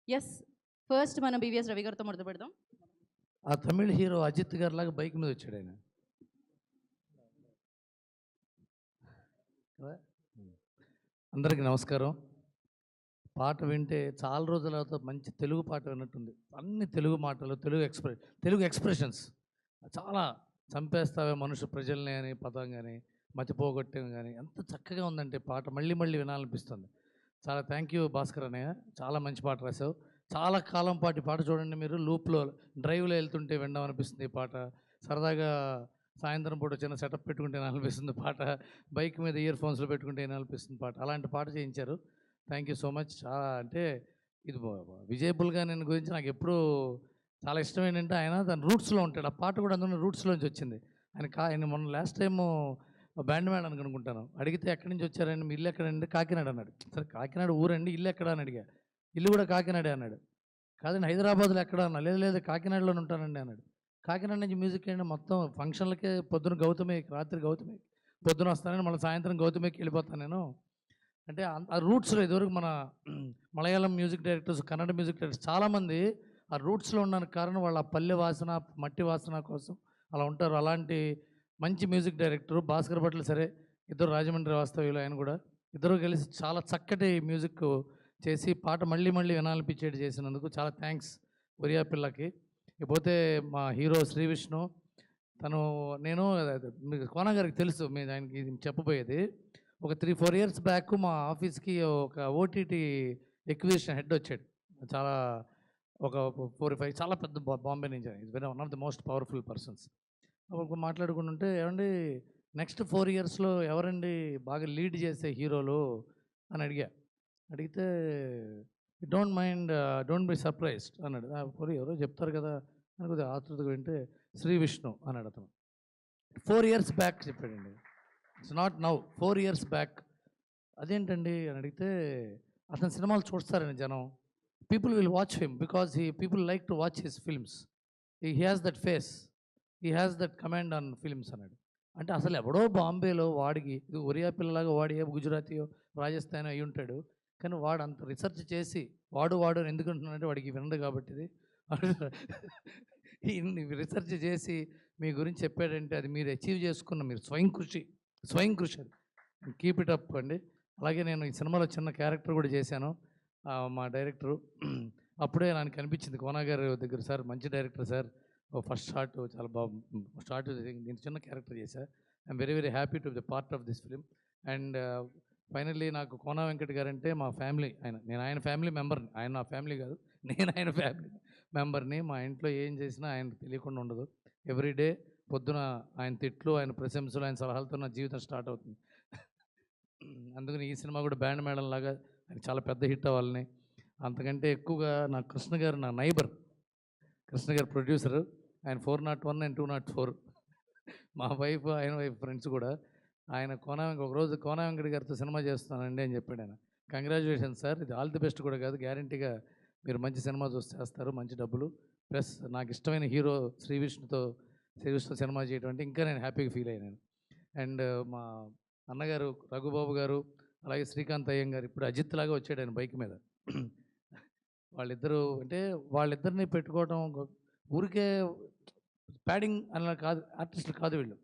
Yes. First మనం BVS Ravi గారితో మొదలు పెడదాం. ఆ తమిళ్ హీరో అజిత్ గారిలాగా బైక్ మీద వచ్చాడు ఆయన. అందరికీ నమస్కారం. పాట వింటే చాలా రోజుల తర్వాత మంచి తెలుగు పాట విన్నట్టుంది. అన్ని తెలుగు మాటలు, తెలుగు ఎక్స్ప్రెషన్స్ చాలా చంపేస్తావే మనుషు ప్రజల్ని అని పదం కానీ, మతిపోగొట్టం కానీ ఎంత చక్కగా ఉందంటే పాట మళ్ళీ మళ్ళీ వినాలనిపిస్తుంది. చాలా థ్యాంక్ యూ భాస్కర్ అన్నయ్య, చాలా మంచి పాట రాసావు. చాలా కాలం పాటు ఈ పాట చూడండి మీరు, లూప్లో డ్రైవ్లో వెళ్తుంటే వినడం అనిపిస్తుంది ఈ పాట. సరదాగా సాయంత్రం పూట చిన్న సెటప్ పెట్టుకుంటే అనిపిస్తుంది పాట, బైక్ మీద ఇయర్ ఫోన్స్లో పెట్టుకుంటే అనిపిస్తుంది పాట. అలాంటి పాట చేయించారు. Thank you so much. చాలా అంటే ఇది విజయ్ బుల్గనేని గురించి నాకు ఎప్పుడూ చాలా ఇష్టం. ఏంటంటే ఆయన తన రూట్స్లో ఉంటాడు. ఆ పాట కూడా అందులో రూట్స్లోంచి వచ్చింది. ఆయన మొన్న లాస్ట్ టైము బ్యాండ్ మ్యాన్ అని అనుకుంటాను. అడిగితే ఎక్కడి నుంచి వచ్చారండి, మీ ఇల్లు ఎక్కడండి? కాకినాడ అన్నాడు. సరే కాకినాడ ఊరండి, ఇల్లు ఎక్కడ అని అడిగా. ఇల్లు కూడా కాకినాడే అన్నాడు. కాదండి హైదరాబాద్లో ఎక్కడ అన్నా. లేదు లేదు కాకినాడలోనే ఉంటానండి అన్నాడు. కాకినాడ నుంచి మ్యూజిక్ ఏంటి మొత్తం ఫంక్షన్లకే పొద్దున గౌతమి, రాత్రి గౌతమి, పొద్దున వస్తానని మళ్ళీ సాయంత్రం గౌతమికి వెళ్ళిపోతాను నేను అంటే ఆ రూట్స్లో. ఇదివరకు మన Malayalam music directors, Kannada music directors చాలామంది ఆ రూట్స్లో ఉండడానికి కారణం వాళ్ళ పల్లె వాసన, మట్టి వాసన కోసం అలా ఉంటారు. అలాంటి మంచి మ్యూజిక్ డైరెక్టర్ భాస్కర్ భట్లు. సరే ఇద్దరు రాజమండ్రి వాస్తవ్యులు, ఆయన కూడా ఇద్దరు కలిసి చాలా చక్కటి మ్యూజిక్ చేసి పాట మళ్ళీ మళ్ళీ వినాలనిపించేది చేసినందుకు చాలా థ్యాంక్స్ ఒరియా పిల్లకి. ఇకపోతే మా హీరో శ్రీ విష్ణు, నేను మీకు కోన గారికి తెలుసు, మీరు ఆయనకి చెప్పబోయేది. ఒక 3-4 ఇయర్స్ బ్యాక్ మా ఆఫీస్కి ఒక ఓటీటీ ఎక్విజిషన్ హెడ్ వచ్చాడు. చాలా ఒక 4-5 చాలా పెద్ద బాంబే నుంచి. It's very one of the most powerful persons. అప్పుడు మాట్లాడుకుంటుంటే, ఏమండి నెక్స్ట్ 4 ఇయర్స్లో ఎవరండి బాగా లీడ్ చేసే హీరోలు అని అడిగితే డోంట్ బి సర్ప్రైజ్డ్ అన్నాడు. ఎవరో చెప్తారు కదా అని కొద్దిగా ఆతృతగా వింటే శ్రీ విష్ణు అన్నాడు అతను. 4 ఇయర్స్ బ్యాక్ చెప్పాడండి. It's not now, 4 years back. అదేంటండి అని అడిగితే, అతని సినిమాలు చూస్తారని జనం, people will watch him because people like to watch his films. He has that face, he has that command on films అన్నాడు. అంటే అసలు ఎవడో బాంబేలో వాడికి ఇది ఒరియా పిల్లలాగా వాడి ఏ గుజరాతీయో రాజస్థాన్ అయి ఉంటాడు, కానీ వాడు అంత రీసెర్చ్ చేసి వాడు అని ఎందుకు అంటున్నాడంటే వాడికి వినడు కాబట్టి ఇది ఇన్ని రీసెర్చ్ చేసి మీ గురించి చెప్పాడంటే అది మీరు అచీవ్ చేసుకున్న మీరు స్వయం కృషి అది. కీప్ ఇట్ అప్ అండి. అలాగే నేను ఈ సినిమాలో చిన్న క్యారెక్టర్ కూడా చేశాను. మా డైరెక్టరు అప్పుడే నాకు అనిపించింది కోనా గారి దగ్గర, సార్ మంచి డైరెక్టర్ సార్, ఫస్ట్ షాట్ చాలా షార్ట్ నేను చిన్న క్యారెక్టర్ చేశా. I'm very very happy to be part of this film. And finally నాకు కోనా వెంకట్ గారు అంటే మా ఫ్యామిలీ. నేను ఆయన ఫ్యామిలీ మెంబర్ని, ఆయన నా ఫ్యామిలీ కాదు, నేను ఆయన ఫ్యామిలీ మెంబర్ని. మా ఇంట్లో ఏం చేసినా ఆయనకు తెలియకుండా ఉండదు. ఎవ్రీడే పొద్దున ఆయన తిట్లు, ఆయన ప్రశంసలు, ఆయన సలహాలతో నా జీవితం స్టార్ట్ అవుతుంది. అందుకని ఈ సినిమా కూడా బ్యాండ్ మేడం లాగా ఆయన చాలా పెద్ద హిట్ అవ్వాలని. అంతకంటే ఎక్కువగా నా కృష్ణ గారు, నా నైబర్ కృష్ణ గారు ప్రొడ్యూసరు. ఆయన 401 అండ్ 204 మా వైఫ్, ఆయన వైఫ్ ఫ్రెండ్స్ కూడా. ఆయన ఒకరోజు కోనా వెంకట్ గారితో సినిమా చేస్తానండి అని చెప్పాడు ఆయన. కంగ్రాచులేషన్స్ సార్, ఇది ఆల్ ది బెస్ట్ కూడా కాదు, గ్యారంటీగా మీరు మంచి సినిమా చేస్తారు, మంచి డబ్బులు. ప్లస్ నాకు ఇష్టమైన హీరో శ్రీ విష్ణు సినిమా చేయడం అంటే ఇంకా నేను హ్యాపీగా ఫీల్ అయ్యాను. అండ్ మా అన్నగారు రఘుబాబు గారు, అలాగే శ్రీకాంత్ అయ్యం గారు, ఇప్పుడు అజిత్ లాగా వచ్చాడు ఆయన బైక్ మీద. వాళ్ళిద్దరూ అంటే వాళ్ళిద్దరిని పెట్టుకోవడం ఊరికే ప్యాడింగ్ అలా కాదు, ఆర్టిస్టులు కాదు వీళ్ళు.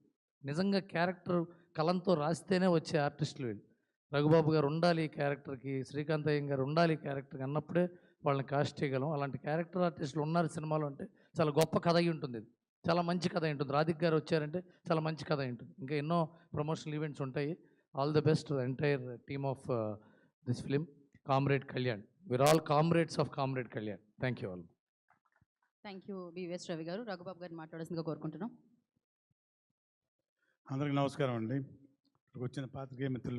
నిజంగా క్యారెక్టర్ కలంతో రాస్తేనే వచ్చే ఆర్టిస్టులు వీళ్ళు. రఘుబాబు గారు ఉండాలి ఈ క్యారెక్టర్కి, శ్రీకాంత్ అయ్యం గారు ఉండాలి ఈ క్యారెక్టర్కి అన్నప్పుడే వాళ్ళని కాస్ట్ చేయగలం. అలాంటి క్యారెక్టర్ ఆర్టిస్టులు ఉన్నారు సినిమాలో అంటే చాలా గొప్ప కథ అయి ఉంటుంది. ఇది చాలా మంచి కథ అయి ఉంటుంది. రాధిక్ గారు వచ్చారంటే చాలా మంచి కథ అయి ఉంటుంది. ఇంకా ఎన్నో ప్రమోషనల్ ఈవెంట్స్ ఉంటాయి. All the best entire team of this film. Comrade Kalyan, we are all comrades of comrade Kalyan. Thank you all. Thank you BVS Ravi garu. Raghubabu గారిని మాట్లాడాల్సిందిగా కోరుకుంటున్నాం. అందరికీ నమస్కారం అండి. ఇక్కడికి వచ్చిన పాత్రికేయ మిత్రులు